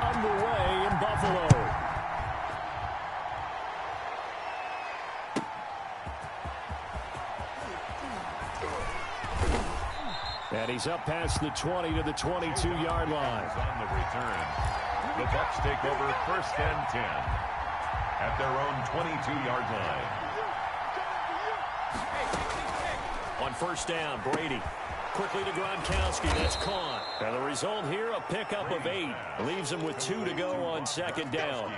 underway in Buffalo. And he's up past the 20 to the 22-yard line. On the return, the Bucs take over 1st and 10 at their own 22-yard line. On 1st down, Brady. Quickly to Gronkowski. That's caught. And the result here, a pickup of 8. Leaves him with 2 to go on 2nd down.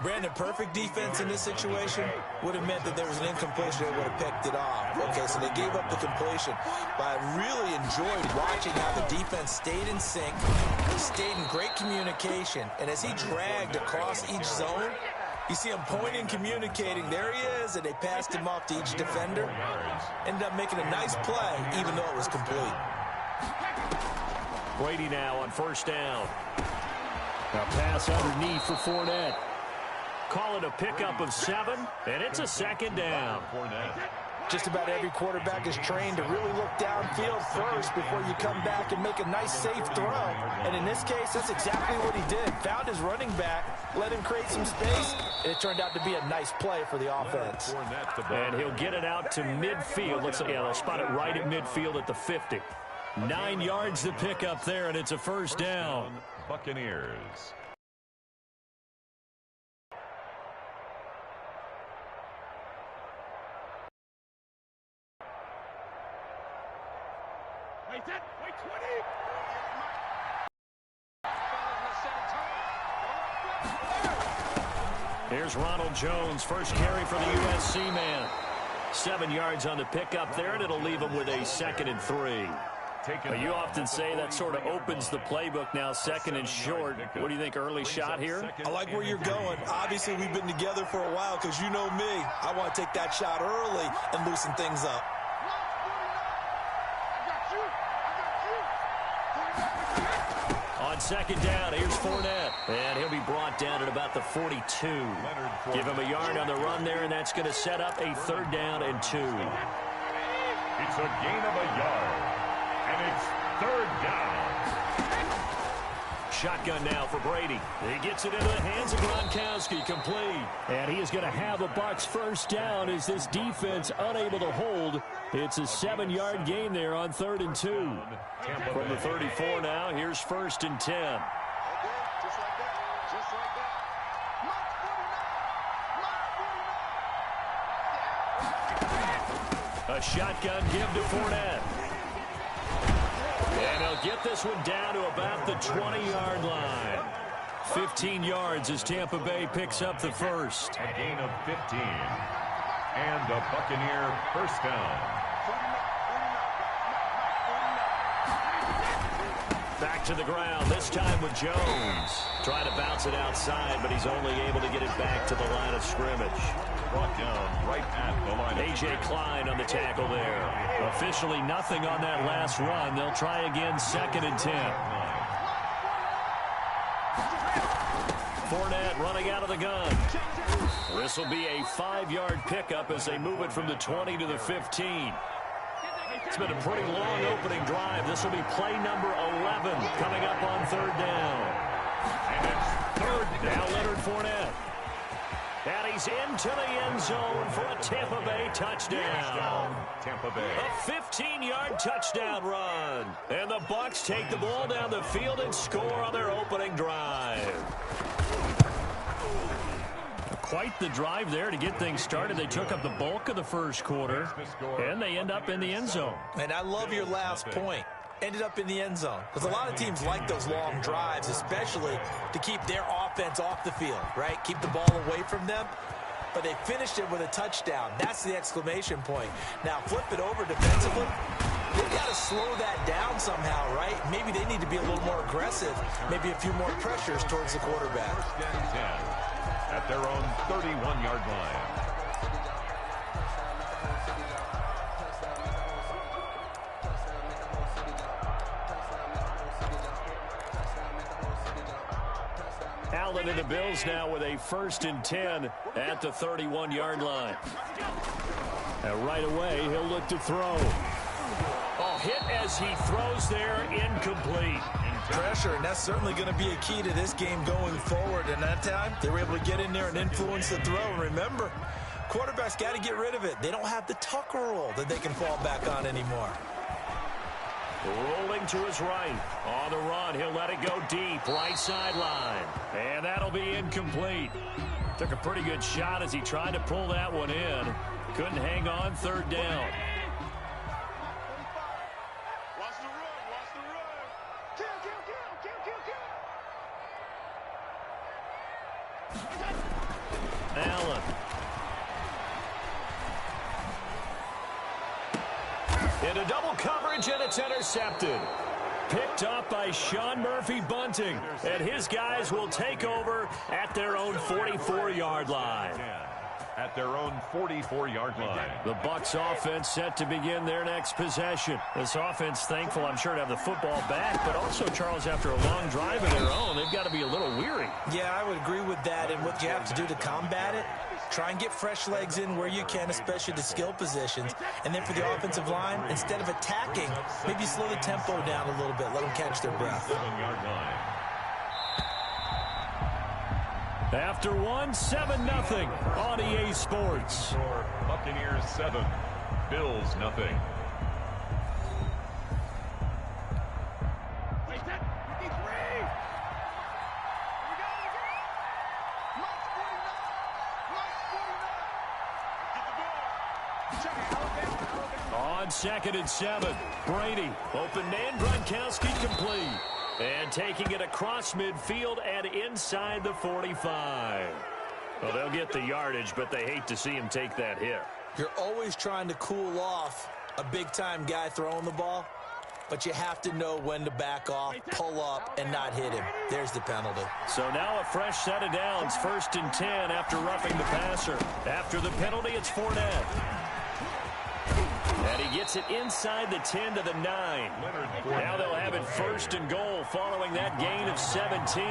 Brandon, perfect defense in this situation would have meant that there was an incompletion. They would have picked it off. Okay, so they gave up the completion. But I really enjoyed watching how the defense stayed in sync, stayed in great communication. And as he dragged across each zone, you see him pointing, communicating. There he is, and they passed him off to each defender. Ended up making a nice play, even though it was complete. Brady now on 1st down. A pass underneath for Fournette. Call it a pickup of 7, and it's a 2nd down. Just about every quarterback is trained to really look downfield first before you come back and make a nice, safe throw. And in this case, that's exactly what he did. Found his running back, let him create some space, and it turned out to be a nice play for the offense. And he'll get it out to midfield. Looks like, yeah, they'll spot it right at midfield at the 50. 9 yards to pick up there, and it's a 1st down. Buccaneers. Wait 20. Here's Ronald Jones, first carry for the USC man. 7 yards on the pickup there, and it'll leave him with a 2nd and 3. But you often say that sort of opens the playbook now, 2nd and short. What do you think, early shot here? I like where you're going. Obviously, we've been together for a while because you know me. I want to take that shot early and loosen things up. On 2nd down, here's Fournette. And he'll be brought down at about the 42. Give him a yard on the run there, and that's going to set up a 3rd down and 2. It's a gain of a yard, and it's 3rd down. Shotgun now for Brady. He gets it into the hands of Gronkowski, complete. And he is going to have a Bucs 1st down as this defense unable to hold. It's a 7-yard gain there on 3rd and 2. From the 34 now, here's 1st and 10. A shotgun give to Fournette. And he'll get this one down to about the 20-yard line. 15 yards as Tampa Bay picks up the 1st. A gain of 15. And a Buccaneer 1st down. Back to the ground, this time with Jones. Trying to bounce it outside, but he's only able to get it back to the line of scrimmage. Brought down right at the line. A.J. Klein on the tackle there. Officially nothing on that last run. They'll try again, 2nd and 10. Fournette running out of the gun. This will be a 5-yard pickup as they move it from the 20 to the 15. It's been a pretty long opening drive. This will be play number 11 coming up on 3rd down. And it's 3rd down. Now Leonard Fournette. And he's into the end zone for a Tampa Bay touchdown. Tampa Bay. A 15-yard touchdown run. And the Bucs take the ball down the field and score on their opening drive. Quite the drive there to get things started. They took up the bulk of the 1st quarter, and they end up in the end zone. And I love your last point. Ended up in the end zone. Because a lot of teams like those long drives, especially to keep their offense off the field, right? Keep the ball away from them. But they finished it with a touchdown. That's the exclamation point. Now, flip it over defensively. They've got to slow that down somehow, right? Maybe they need to be a little more aggressive. Maybe a few more pressures towards the quarterback. 1st and 10 at their own 31-yard line. Allen and the Bills now with a 1st and 10 at the 31-yard line. And right away, he'll look to throw. Oh, hit as he throws there, incomplete. pressure, and that's certainly going to be a key to this game going forward. And that time, they were able to get in there and influence the throw. And remember, quarterbacks got to get rid of it. They don't have the tuck roll that they can fall back on anymore. Rolling to his right. On the run, he'll let it go deep. Right sideline. And that'll be incomplete. Took a pretty good shot as he tried to pull that one in. Couldn't hang on, third down. Watch the run, watch the run. Kill. Allen. Into double coverage, and it's intercepted. Picked up by Sean Murphy-Bunting, and his guys will take over at their own 44-yard line. At their own 44-yard line. The Bucs offense set to begin their next possession. This offense thankful, I'm sure, to have the football back, but also, Charles, after a long drive of their own, they've got to be a little weary. Yeah, I would agree with that, and what you have to do to combat it, try and get fresh legs in where you can, especially the skill positions. And then for the offensive line, instead of attacking, maybe slow the tempo down a little bit, let them catch their breath. 7-yard line. After 7-0 on EA Sports. Buccaneers 7, Bills 0. On 2nd and 7, Brady, open man, Gronkowski complete. And taking it across midfield and inside the 45. Well, they'll get the yardage, but they hate to see him take that hit. You're always trying to cool off a big-time guy throwing the ball, but you have to know when to back off, pull up, and not hit him. There's the penalty. So now a fresh set of downs, 1st and 10 after roughing the passer. After the penalty, it's Fournette. And he gets it inside the 10 to the 9. Now they'll have it 1st and goal following that gain of 17.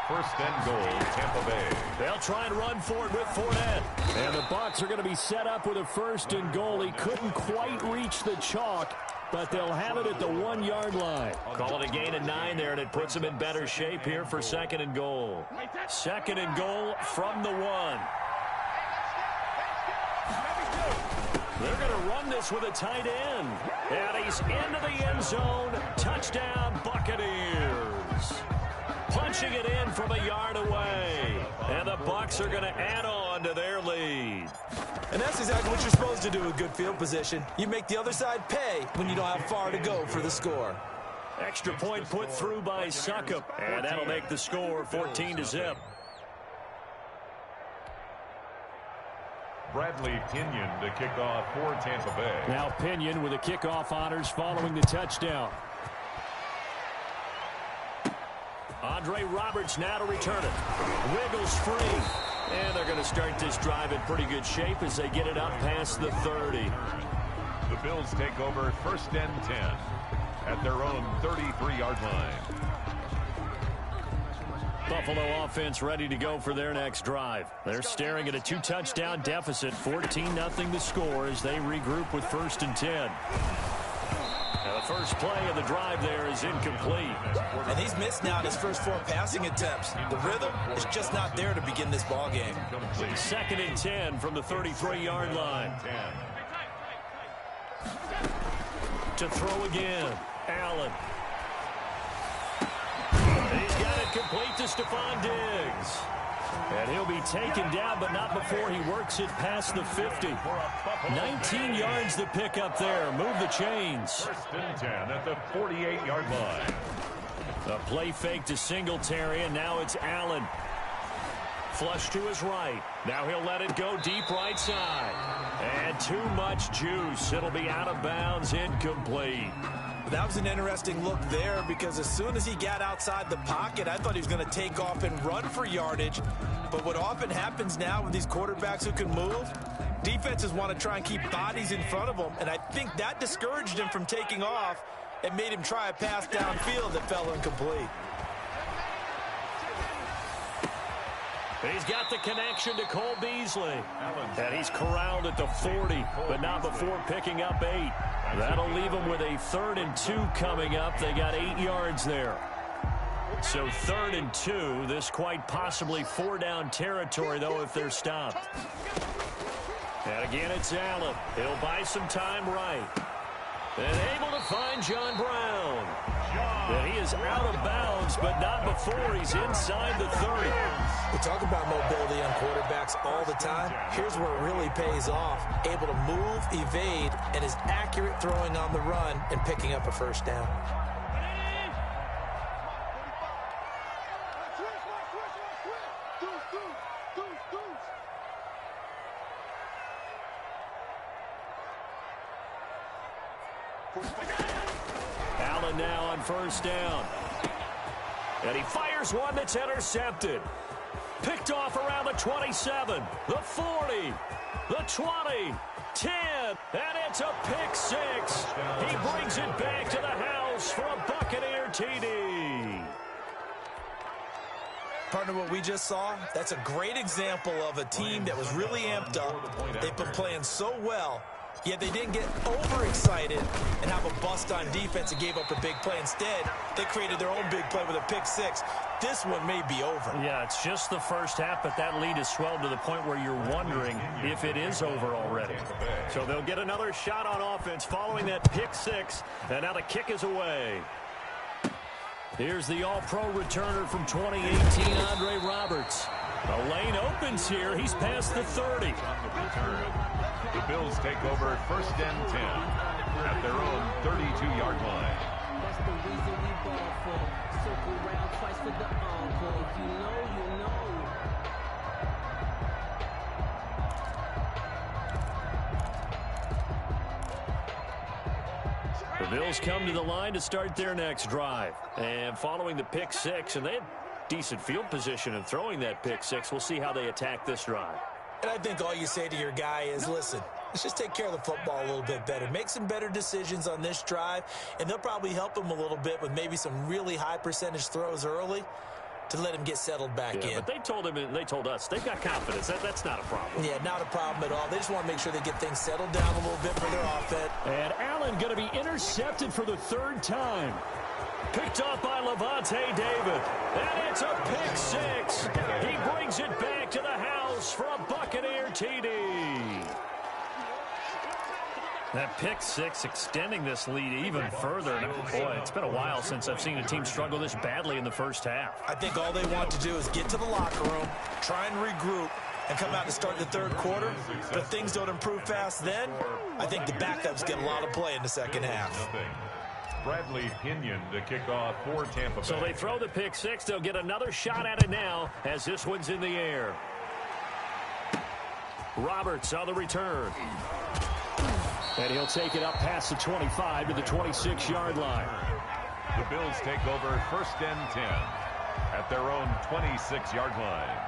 1st and goal, Tampa Bay. They'll try and run for it with Fournette. And the Bucs are going to be set up with a 1st and goal. He couldn't quite reach the chalk, but they'll have it at the 1-yard line. Call it a gain of 9 there, and it puts them in better shape here for 2nd and goal. 2nd and goal from the 1. They're going to run this with a tight end. And he's into the end zone. Touchdown, Buccaneers. Punching it in from a yard away. And the Bucs are going to add on to their lead. And that's exactly what you're supposed to do with good field position. You make the other side pay when you don't have far to go for the score. Extra point put through by Succop. And that'll make the score 14-0. Bradley Pinion to kick off for Tampa Bay. Now Pinion with the kickoff honors following the touchdown. Andre Roberts now to return it. Wiggles free. And they're going to start this drive in pretty good shape as they get it up past the 30. The Bills take over 1st and 10 at their own 33-yard line. Buffalo offense ready to go for their next drive. They're staring at a 2-touchdown deficit, 14-0 the score as they regroup with 1st and 10. Now the first play of the drive there is incomplete. And he's missed now in his first 4 passing attempts. The rhythm is just not there to begin this ball game. 2nd and 10 from the 33-yard line. To throw again, Allen. He's got it complete to Stephon Diggs. And he'll be taken down, but not before he works it past the 50. 19 yards to pick up there. Move the chains. 1st and 10 at the 48-yard line. A play fake to Singletary, and now it's Allen. Flush to his right. Now he'll let it go deep right side. And too much juice. It'll be out of bounds, incomplete. That was an interesting look there because as soon as he got outside the pocket, I thought he was going to take off and run for yardage. But what often happens now with these quarterbacks who can move, defenses want to try and keep bodies in front of them, and I think that discouraged him from taking off and made him try a pass downfield that fell incomplete. He's got the connection to Cole Beasley. And he's corralled at the 40, but not before picking up 8. That'll leave them with a 3rd and 2 coming up. They got 8 yards there. So 3rd and 2. This quite possibly 4-down territory, though, if they're stopped. And again, it's Allen. He'll buy some time right. And able to find John Brown. And he is out of bounds, but not before he's inside the 30. We talk about mobility on quarterbacks all the time. Here's where it really pays off. Able to move, evade, and is accurate throwing on the run and picking up a first down. Allen now on 1st down. And he fires one that's intercepted. Picked off around the 27, the 40, the 20, 10, and it's a pick 6. He brings it back to the house for a Buccaneer TD. Partner, what we just saw, that's a great example of a team that was really amped up. They've been playing so well, yet they didn't get overexcited and have a bust on defense and gave up a big play. Instead, they created their own big play with a pick 6. This one may be over. Yeah, it's just the first half, but that lead has swelled to the point where you're wondering if it is over already. So they'll get another shot on offense following that pick 6, and now the kick is away. Here's the all-pro returner from 2018, Andre Roberts. The lane opens here. He's past the 30. The Bills take over 1st and 10 at their own 32-yard line. That's the reason we ball for. Circle round twice for the encore. You know. The Bills come to the line to start their next drive. And following the pick 6, and they had decent field position in throwing that pick 6. We'll see how they attack this drive. And I think all you say to your guy is, listen, let's just take care of the football a little bit better. Make some better decisions on this drive, and they'll probably help him a little bit with maybe some really high percentage throws early to let him get settled back in. But they told us they've got confidence. That's not a problem. Yeah, not a problem at all. They just want to make sure they get things settled down a little bit for their offense. And Allen going to be intercepted for the 3rd time. Picked off by Levante David. And it's a pick 6. He brings it back to the house for a Buccaneer TD. That pick 6 extending this lead even further. And boy, it's been a while since I've seen a team struggle this badly in the first half. I think all they want to do is get to the locker room, try and regroup, and come out to start the 3rd quarter. But if things don't improve fast then, I think the backups get a lot of play in the 2nd half. Bradley Pinion to kick off for Tampa Bay. So they throw the pick 6. They'll get another shot at it now as this one's in the air. Roberts on the return. And he'll take it up past the 25 to the 26-yard line. The Bills take over 1st and 10 at their own 26-yard line.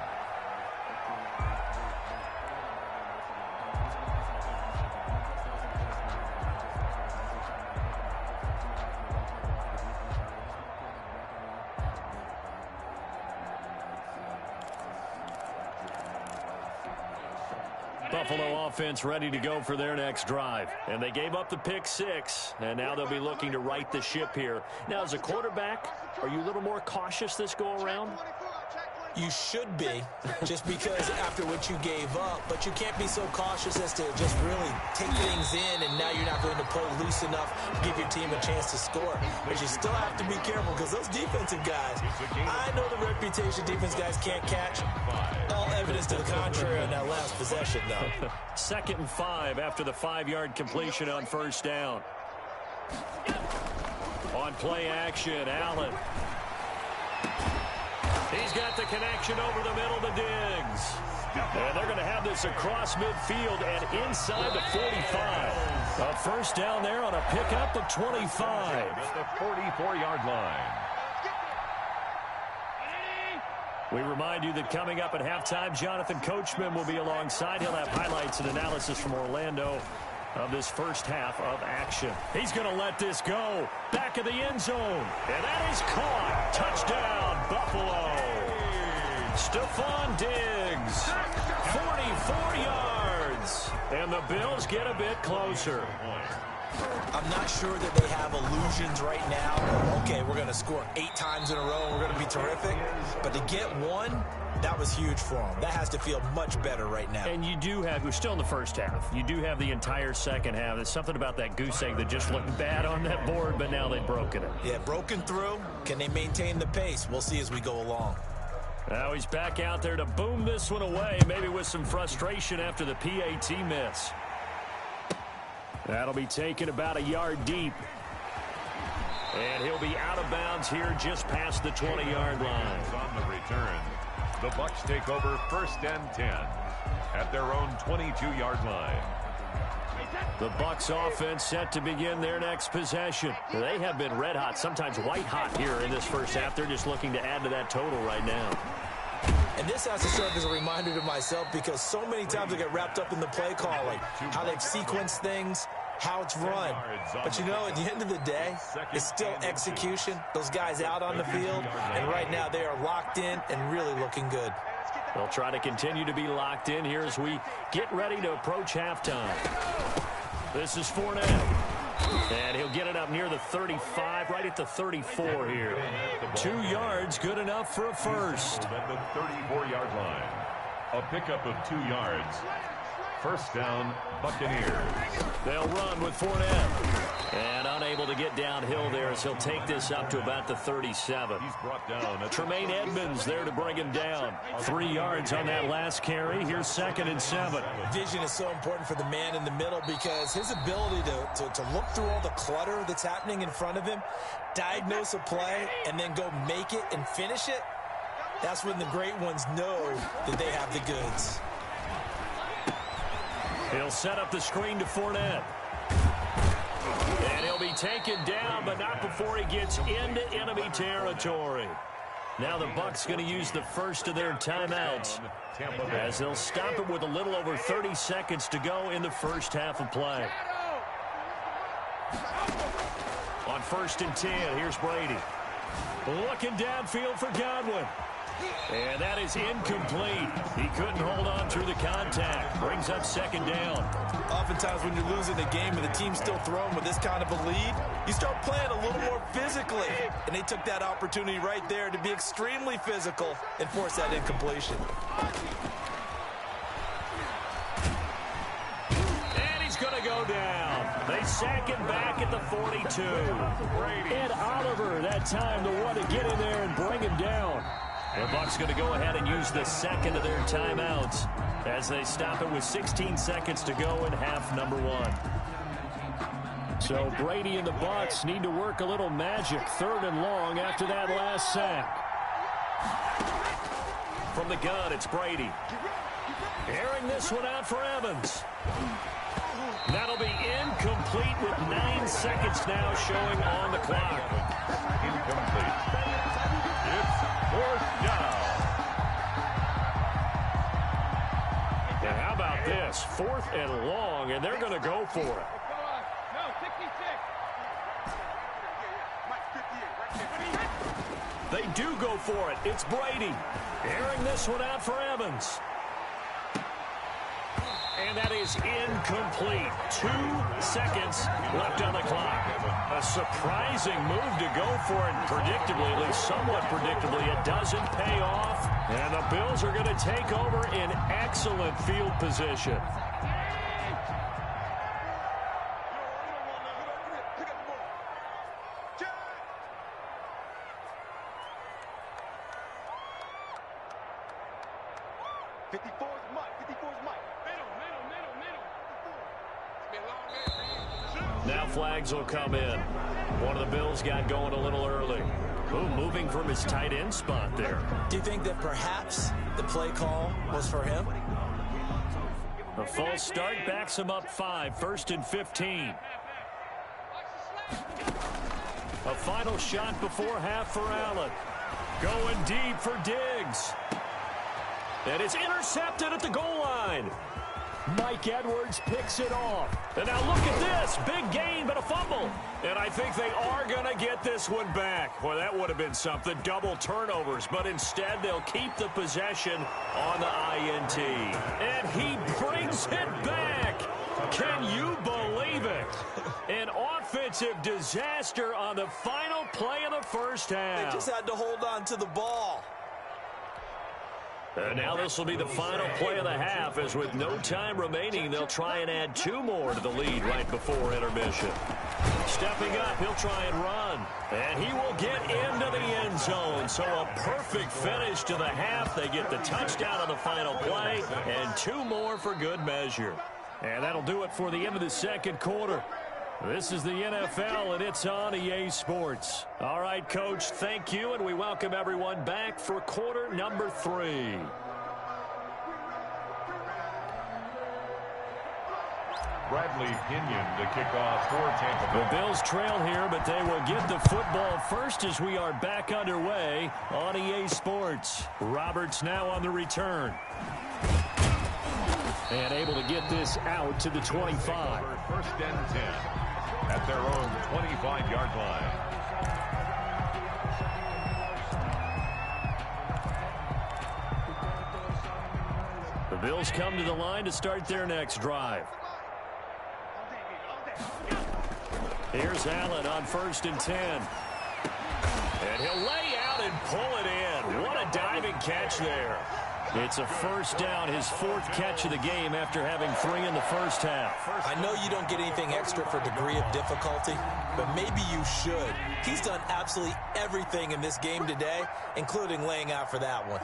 Buffalo offense ready to go for their next drive. And they gave up the pick 6, and now they'll be looking to right the ship here. Now, as a quarterback, are you a little more cautious this go-around? You should be, just because after what you gave up. But you can't be so cautious as to just really take things in, and now you're not going to play loose enough to give your team a chance to score. But you still have to be careful, because those defensive guys, I know the reputation defense guys can't catch. All evidence to the contrary on that last possession, though. 2nd and 5 after the 5-yard completion on 1st down. On play action, Allen. He's got the connection over the middle to Diggs. And they're going to have this across midfield and inside the 45. A 1st down there on a pickup of 25. At the 44-yard line. We remind you that coming up at halftime, Jonathan Coachman will be alongside. He'll have highlights and analysis from Orlando of this first half of action. He's going to let this go. Back of the end zone. And that is caught. Touchdown, Buffalo. Stephon Diggs. 44 yards. And the Bills get a bit closer. I'm not sure that they have illusions right now. Okay, we're going to score 8 times in a row and we're going to be terrific. But to get one, that was huge for them. That has to feel much better right now. And you do have, we're still in the first half. You do have the entire second half. There's something about that goose egg that just looked bad on that board, but now they've broken it. Yeah, broken through. Can they maintain the pace? We'll see as we go along. Now he's back out there to boom this one away, maybe with some frustration after the PAT miss. That'll be taken about a yard deep. And he'll be out of bounds here just past the 20-yard line. On the return, the Bucs take over 1st and 10 at their own 22-yard line. The Bucs offense set to begin their next possession. They have been red hot, sometimes white hot here in this first half. They're just looking to add to that total right now. And this has to serve as a reminder to myself because so many times I get wrapped up in the play calling, how they've sequenced things, how it's run. But, you know, at the end of the day, it's still execution. Those guys out on the field, and right now they are locked in and really looking good. They'll try to continue to be locked in here as we get ready to approach halftime. This is Fournette. And he'll get it up near the 35, right at the 34 here. 2 yards, good enough for a first. At the 34-yard line. A pickup of 2 yards. First down, Buccaneers. They'll run with Fournette. And unable to get downhill there as he'll take this up to about the 37. He's brought down. Tremaine Edmonds there to bring him down. 3 yards on that last carry. Here's 2nd and 7. Vision is so important for the man in the middle because his ability to look through all the clutter that's happening in front of him, diagnose a play, and then go make it and finish it, that's when the great ones know that they have the goods. He'll set up the screen to Fournette. And he'll be taken down, but not before he gets into enemy territory. Now the Bucs going to use the first of their timeouts as they'll stop it with a little over 30 seconds to go in the first half of play. On 1st and 10, here's Brady. Looking downfield for Godwin. And that is incomplete. He couldn't hold on through the contact. Brings up 2nd down. Oftentimes when you're losing a game and the team's still throwing with this kind of a lead, you start playing a little more physically. And they took that opportunity right there to be extremely physical and force that incompletion. And he's going to go down. They sack him back at the 42. Ed Oliver that time the one to get in there and bring him down. The Bucs going to go ahead and use the second of their timeouts as they stop it with 16 seconds to go in half number 1. So Brady and the Bucs need to work a little magic 3rd and long after that last sack. From the gun, it's Brady. Airing this one out for Evans. That'll be incomplete with 9 seconds now showing on the clock. Incomplete. It's 4th down. And how about this? 4th and long, and they're going to go for it. They do go for it. It's Brady. Airing this one out for Evans. And that is incomplete. 2 seconds left on the clock. A surprising move to go for it. Predictably, at least somewhat predictably, it doesn't pay off. And the Bills are going to take over in excellent field position. Now flags will come in. One of the Bills got going a little early. Ooh, moving from his tight end spot there. Do you think that perhaps the play call was for him? A false start backs him up 5, 1st and 15. A final shot before half for Allen. Going deep for Diggs. And it's intercepted at the goal line. Mike Edwards picks it off. And now look at this. Big gain, but a fumble. And I think they are going to get this one back. Boy, that would have been something. Double turnovers. But instead, they'll keep the possession on the INT. And he brings it back. Can you believe it? An offensive disaster on the final play of the first half. They just had to hold on to the ball. And now this will be the final play of the half, as with no time remaining, they'll try and add 2 more to the lead right before intermission. Stepping up, he'll try and run. And he will get into the end zone. So a perfect finish to the half. They get the touchdown on the final play, and 2 more for good measure. And that'll do it for the end of the second quarter. This is the NFL, and it's on EA Sports. All right, Coach, thank you, and we welcome everyone back for quarter number 3. Bradley Pinion to kick off for Tampa Bay. The Bills trail here, but they will get the football first as we are back underway on EA Sports. Roberts now on the return. And able to get this out to the 25. First and 10 at their own 25-yard line. The Bills come to the line to start their next drive. Here's Allen on first and 10. And he'll lay out and pull it in. What a diving catch there. It's a first down, his 4th catch of the game after having 3 in the first half. I know you don't get anything extra for degree of difficulty, but maybe you should. He's done absolutely everything in this game today, including laying out for that one.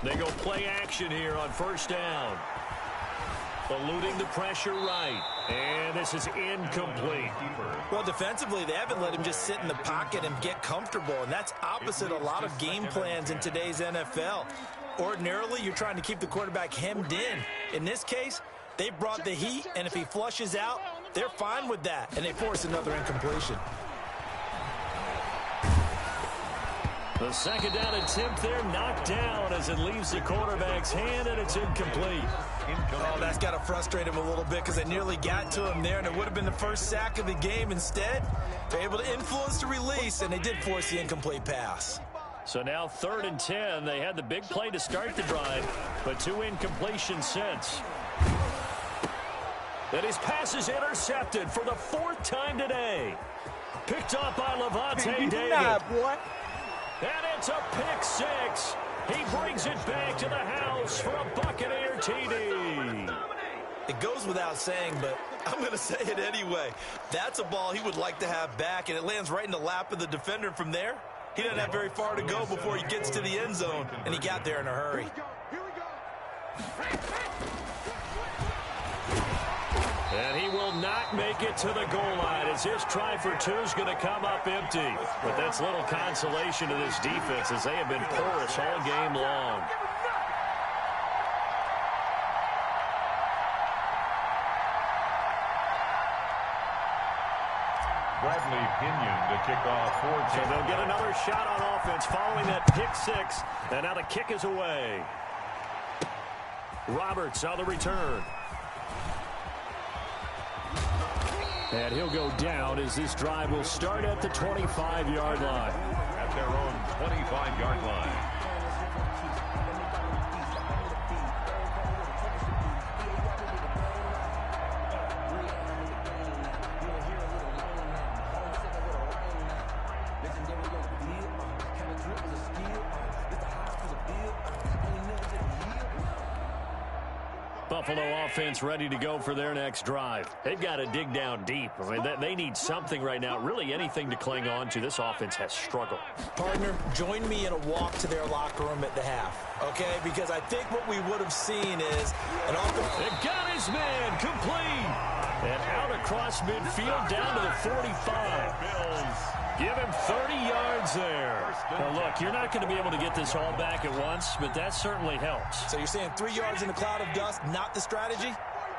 They go play action here on first down. Eluding the pressure right. And this is incomplete. Well, defensively, they haven't let him just sit in the pocket and get comfortable, and that's opposite a lot of game plans in today's NFL. Ordinarily, you're trying to keep the quarterback hemmed in. In this case, they brought the heat, and if he flushes out, they're fine with that, and they force another incompletion. The second down attempt there knocked down as it leaves the quarterback's hand, and it's incomplete. Oh, that's got to frustrate him a little bit because they nearly got to him there, and it would have been the first sack of the game. Instead, they're able to influence the release, and they did force the incomplete pass. So now 3rd and 10. They had the big play to start the drive, but 2 incompletions since. And his pass is intercepted for the 4th time today. Picked up by Levante David. And it's a pick 6. He brings it back to the house for a Buccaneer TD. It goes without saying, but I'm going to say it anyway. That's a ball he would like to have back, and it lands right in the lap of the defender from there. He doesn't have very far to go before he gets to the end zone, and he got there in a hurry. And he will not make it to the goal line as his try for 2 is going to come up empty. But that's little consolation to this defense as they have been porous all game long. Bradley Pinion to kick off for Tampa. So they'll get another shot on offense following that pick 6. And now the kick is away. Roberts on the return. And he'll go down as this drive will start at the 25-yard line. At their own 25-yard line. Buffalo offense ready to go for their next drive. They've got to dig down deep. I mean, they need something right now, really anything to cling on to. This offense has struggled. Partner, join me in a walk to their locker room at the half, okay? Because I think what we would have seen is an offense. It got his man complete. And out across midfield down to the 45. Bills. Give him 30 yards there. Now, look, you're not going to be able to get this all back at once, but that certainly helps. So you're saying 3 yards in a cloud of dust, not the strategy?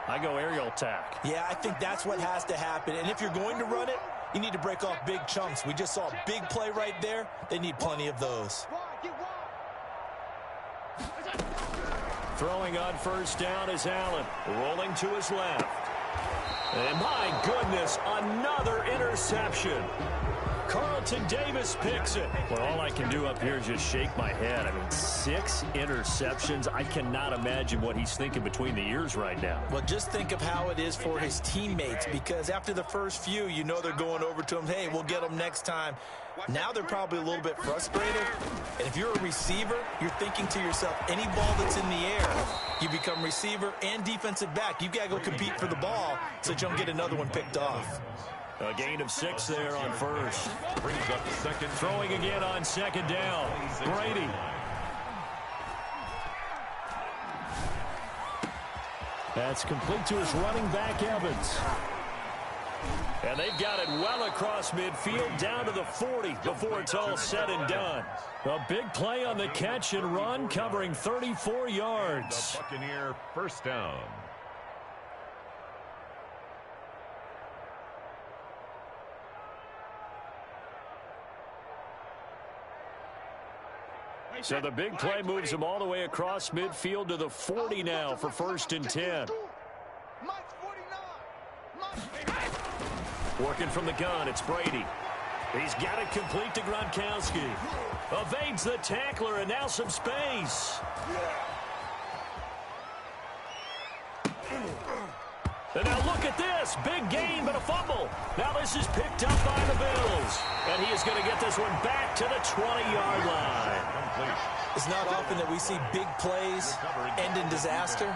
I go aerial attack. Yeah, I think that's what has to happen. And if you're going to run it, you need to break off big chunks. We just saw a big play right there. They need plenty of those. Throwing on first down is Allen. Rolling to his left. And my goodness, another interception. Carlton Davis picks it. Well, all I can do up here is just shake my head. I mean, 6 interceptions. I cannot imagine what he's thinking between the ears right now. Well, just think of how it is for his teammates, because after the first few, you know they're going over to him, hey, we'll get them next time. Now they're probably a little bit frustrated. And if you're a receiver, you're thinking to yourself, any ball that's in the air, you become receiver and defensive back. You've got to go compete for the ball so that you don't get another one picked off. A gain of 6 there on first. Brings up the second. Throwing again on second down. Brady. That's complete to his running back, Evans. And they've got it well across midfield down to the 40 before it's all said and done. A big play on the catch and run, covering 34 yards. The Buccaneer first down. So the big play moves him all the way across midfield to the 40 now for 1st and 10. Working from the gun, it's Brady. He's got it complete to Gronkowski. Evades the tackler, and now some space. And now look at this. Big gain, but a fumble. Now this is picked up by the Bills. And he is going to get this one back to the 20-yard line. It's not often that we see big plays end in disaster,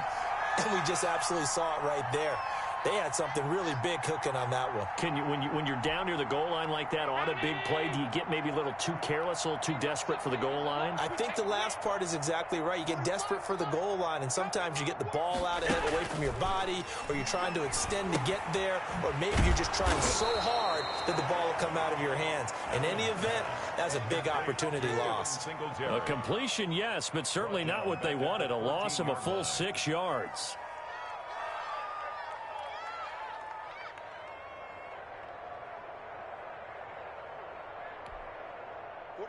and we just absolutely saw it right there. They had something really big cooking on that one. Can you, when you're down near the goal line like that on a big play, do you get maybe a little too careless, a little too desperate for the goal line? I think the last part is exactly right. You get desperate for the goal line, and sometimes you get the ball out ahead away from your body, or you're trying to extend to get there, or maybe you're just trying so hard that the ball will come out of your hands. In any event, that's a big opportunity lost. A completion, yes, but certainly not what they wanted. A loss of a full 6 yards.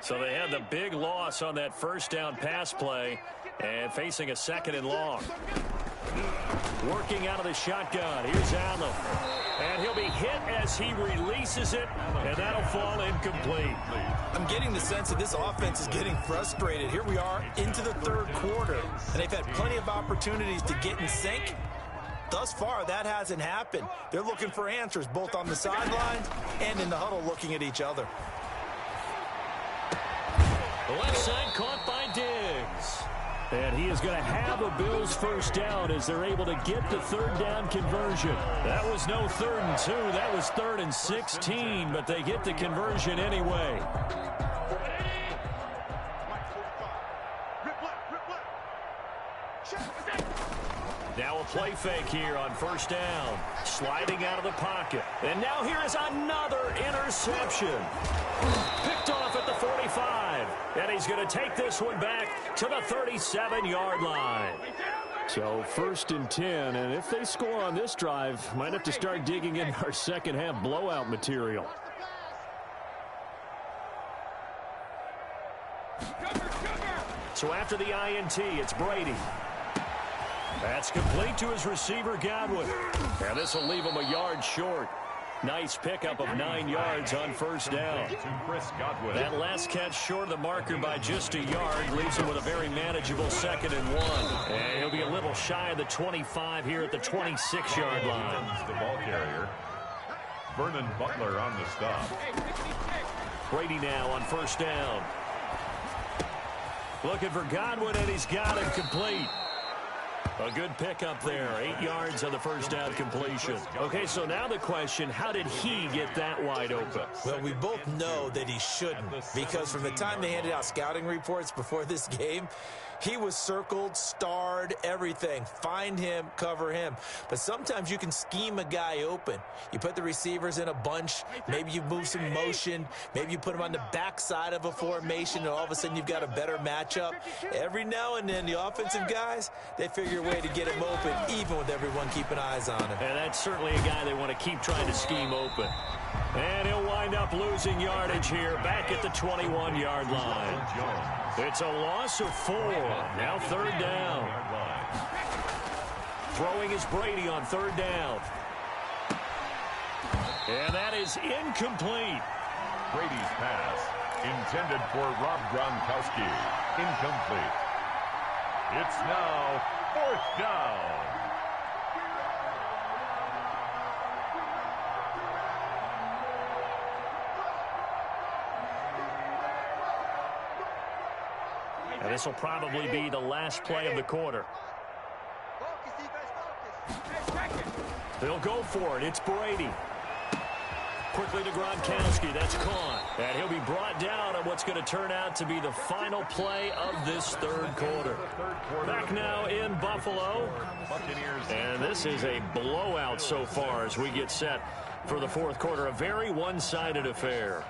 So they had the big loss on that first down pass play and facing a 2nd and long. Working out of the shotgun. Here's Allen. And he'll be hit as he releases it, and that'll fall incomplete. I'm getting the sense that this offense is getting frustrated. Here we are into the 3rd quarter, and they've had plenty of opportunities to get in sync. Thus far, that hasn't happened. They're looking for answers both on the sidelines and in the huddle looking at each other. The left side caught by Diggs. And he is going to have a Bills first down as they're able to get the 3rd down conversion. That was no 3rd and 2. That was 3rd and 16, but they get the conversion anyway. Now a play fake here on first down. Sliding out of the pocket. And now here is another interception. Picked off at the 45. And he's going to take this one back to the 37-yard line. So 1st and 10. And if they score on this drive, might have to start digging in our second half blowout material. So after the INT, it's Brady. That's complete to his receiver, Godwin. And this will leave him a yard short. Nice pickup of 9 yards on first down. That last catch short of the marker by just a yard leaves him with a very manageable 2nd and 1. And he'll be a little shy of the 25 here at the 26-yard line. The ball carrier, Vernon Butler on the stop. Brady now on first down. Looking for Godwin, and he's got it complete. A good pickup there. 8 yards on the first down completion. Okay, so now the question, how did he get that wide open? Well, we both know that he shouldn't, because from the time they handed out scouting reports before this game, he was circled, starred, everything. Find him, cover him. But sometimes you can scheme a guy open. You put the receivers in a bunch. Maybe you move some motion. Maybe you put him on the backside of a formation, and all of a sudden you've got a better matchup. Every now and then, the offensive guys, they figure a way to get him open, even with everyone keeping eyes on him. And that's certainly a guy they want to keep trying to scheme open. And he'll wind up losing yardage here back at the 21-yard line. It's a loss of 4. Now 3rd down. Throwing is Brady on 3rd down. And that is incomplete. Brady's pass, intended for Rob Gronkowski. Incomplete. It's now 4th down. And this will probably be the last play of the quarter. They'll go for it. It's Brady. Quickly to Gronkowski. That's caught. And he'll be brought down on what's going to turn out to be the final play of this third quarter. Back now in Buffalo. And this is a blowout so far as we get set for the fourth quarter. A very one-sided affair.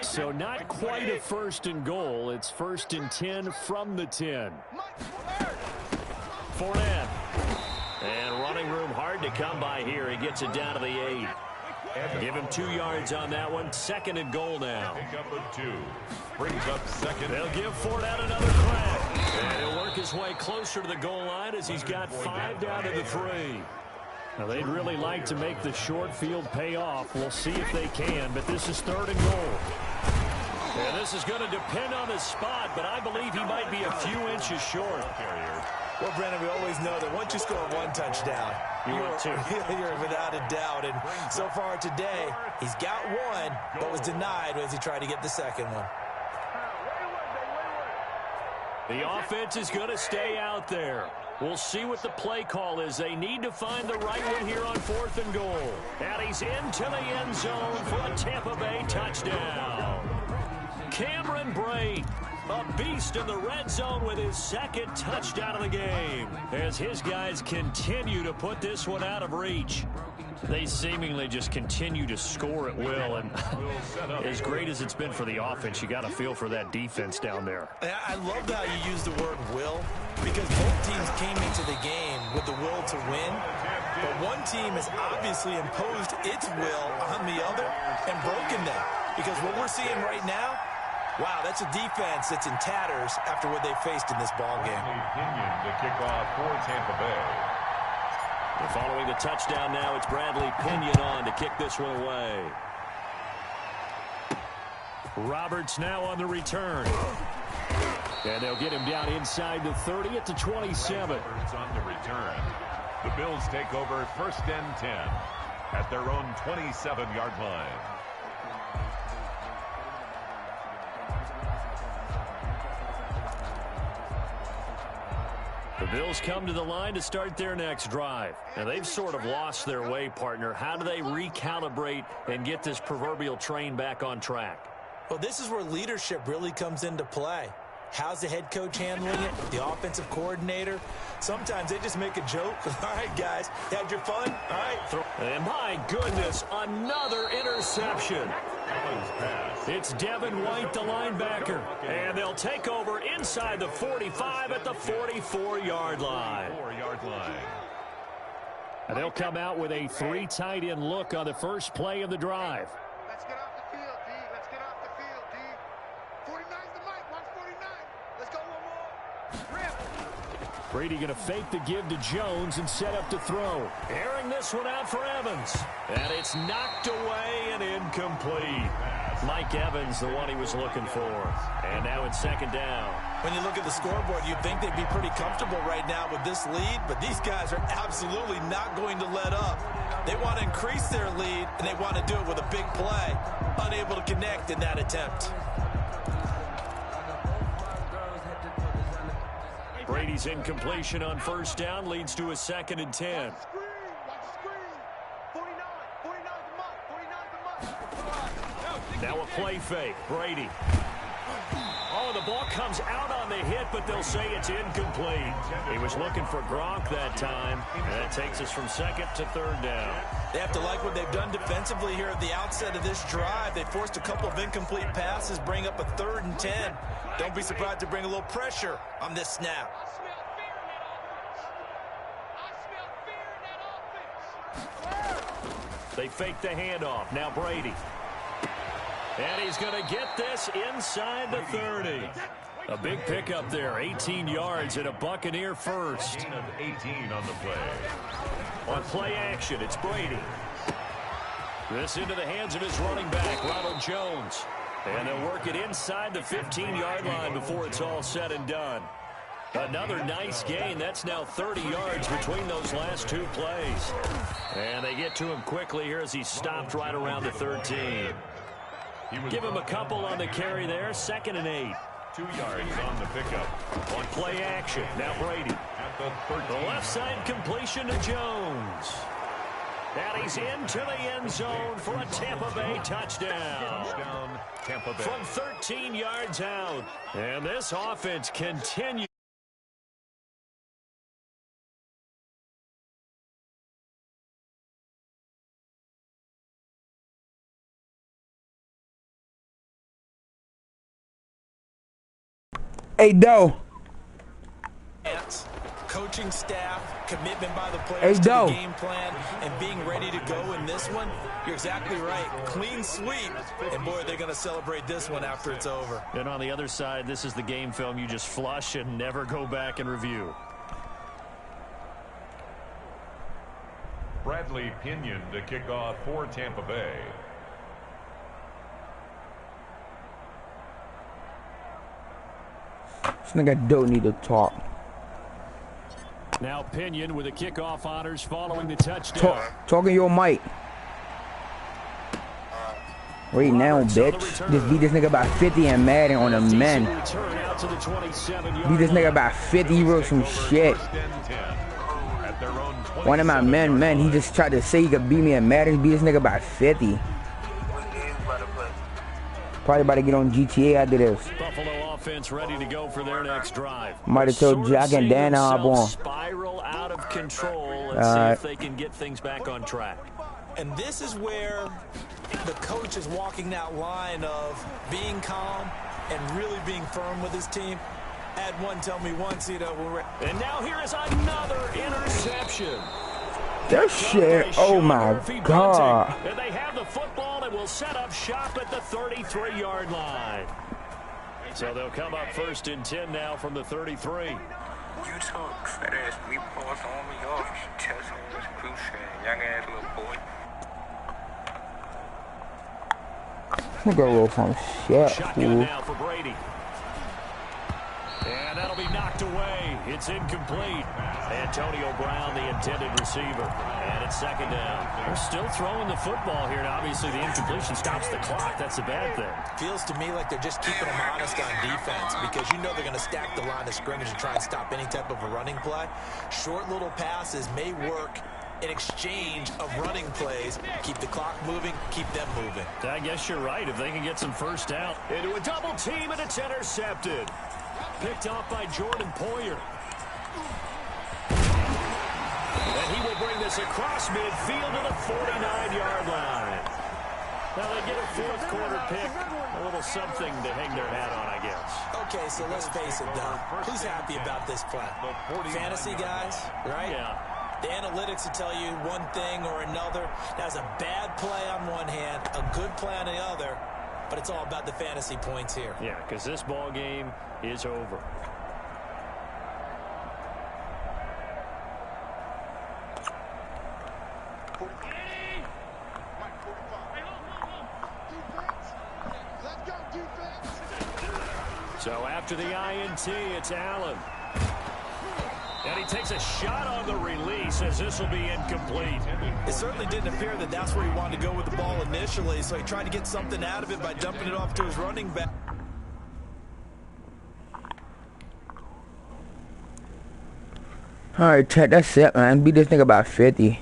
So not quite a 1st and goal. It's 1st and 10 from the 10. Fournette. And running room hard to come by here. He gets it down to the 8. Give him 2 yards on that one. 2nd and goal now. Pick up of 2. Brings up 2nd. They'll give Fournette another crack. And he'll work his way closer to the goal line as he's got 5 down to the 3. Now, they'd really like to make the short field pay off. We'll see if they can, but this is 3rd and goal. And this is going to depend on his spot, but I believe he might be a few inches short. Well, Brennan, we always know that once you score 1 touchdown, you're without a doubt. And so far today, he's got 1, but was denied as he tried to get the 2nd one. The offense is going to stay out there. We'll see what the play call is. They need to find the right one here on 4th and goal. And he's into the end zone for a Tampa Bay touchdown. Cameron Brate, a beast in the red zone with his 2nd touchdown of the game, as his guys continue to put this one out of reach. They seemingly just continue to score at will, and as great as it's been for the offense, you got to feel for that defense down there. I love how you use the word will, because both teams came into the game with the will to win, but one team has obviously imposed its will on the other and broken them, because what we're seeing right now, wow, that's a defense that's in tatters after what they faced in this ball game. Pinion to kick off for Tampa Bay. And following the touchdown now, it's Bradley Pinion on to kick this one away. Roberts now on the return. And they'll get him down inside the 30 at the 27. Roberts on the return. The Bills take over 1st and 10 at their own 27-yard line. The Bills come to the line to start their next drive. Now, they've sort of lost their way, partner. How do they recalibrate and get this proverbial train back on track? Well, this is where leadership really comes into play. How's the head coach handling it? The offensive coordinator? Sometimes they just make a joke. All right, guys, had your fun? All right. And my goodness, another interception. It's Devin White, the linebacker. And they'll take over inside the 45 at the 44-yard line. And they'll come out with a 3 tight end look on the first play of the drive. Let's get off the field, D. Let's get off the field, D. 49's the mic. Watch 49. Let's go one more. Rip. Brady going to fake the give to Jones and set up to throw. Airing this one out for Evans. And it's knocked away and incomplete. Mike Evans, the one he was looking for. And now it's 2nd down. When you look at the scoreboard, you'd think they'd be pretty comfortable right now with this lead, but these guys are absolutely not going to let up. They want to increase their lead, and they want to do it with a big play. Unable to connect in that attempt. Brady's incompletion on 1st down leads to a 2nd and 10. Now a play fake. Brady. Oh, the ball comes out on the hit, but they'll say it's incomplete. He was looking for Gronk that time, and that takes us from 2nd to 3rd down. They have to like what they've done defensively here at the outset of this drive. They forced a couple of incomplete passes, bring up a 3rd and 10. Don't be surprised to bring a little pressure on this snap. They fake the handoff. Now Brady. And he's going to get this inside the 30. A big pickup there, 18 yards and a Buccaneer first. Gain of 18 on the play. On play action, it's Brady. This into the hands of his running back, Ronald Jones. And they'll work it inside the 15-yard line before it's all said and done. Another nice gain. That's now 30 yards between those last two plays. And they get to him quickly here as he stopped right around the 13. Give him a couple on the carry there. 2nd and 8. 2 yards on the pickup. On play action, now Brady. At the 13. The left side completion to Jones. And he's into the end zone for a Tampa Bay touchdown. Touchdown, Tampa Bay. From 13 yards out. And this offense continues. Hey, Doe. Coaching staff, commitment by the players to the game plan, and being ready to go in this one. You're exactly right. Clean sweep. And, boy, they're going to celebrate this one after it's over. And on the other side, this is the game film you just flush and never go back and review. Bradley Pinion to kick off for Tampa Bay. This nigga don't need to talk. Now Pinion with the kickoff honors following the touchdown. Talking your mic. Right now, bitch. Just beat this nigga by 50 and Madden on the men. Beat this nigga by 50. He wrote some shit. One of my men, he just tried to say he could beat me in Madden. Beat this nigga by 50. Probably about to get on GTA after this. Buffalo offense ready to go for their next drive. Might have told Jack and Dan how I'm spiral out of control. Let's see if they can get things back on track. And this is where the coach is walking that line of being calm and really being firm with his team. Add one, tell me once, you know. And now here is another interception. That shit, oh my God. And they have the football and will set up shop at the 33-yard line. So they'll come up 1st and 10 now from the 33. You talk fat ass meatballs on me off. You should test me this cruise young ass little boy. I'm gonna roll some shit, Shotgun now for Brady. And that'll be knocked away. It's incomplete. Antonio Brown, the intended receiver. And it's 2nd down. They're still throwing the football here. And obviously, the incompletion stops the clock. That's a bad thing. Feels to me like they're just keeping them honest on defense because you know they're going to stack the line of scrimmage and try and stop any type of a running play. Short little passes may work in exchange of running plays. Keep the clock moving, keep them moving. I guess you're right. If they can get some first down. Into a double team, and it's intercepted. Picked off by Jordan Poyer. And he will bring this across midfield to the 49-yard line. Now they get a 4th quarter pick. A little something to hang their hat on, I guess. Okay, so let's face it, Don. Who's happy about this play? Fantasy guys, right? Yeah. The analytics will tell you one thing or another. That's a bad play on one hand, a good play on the other. But it's all about the fantasy points here. Yeah, because this ball game is over. So after the INT, it's Allen. And he takes a shot on the release as this will be incomplete. It certainly didn't appear that that's where he wanted to go with the ball initially, so he tried to get something out of it by dumping it off to his running back. Alright, Chet, that's it, man. Beat this nigga by 50.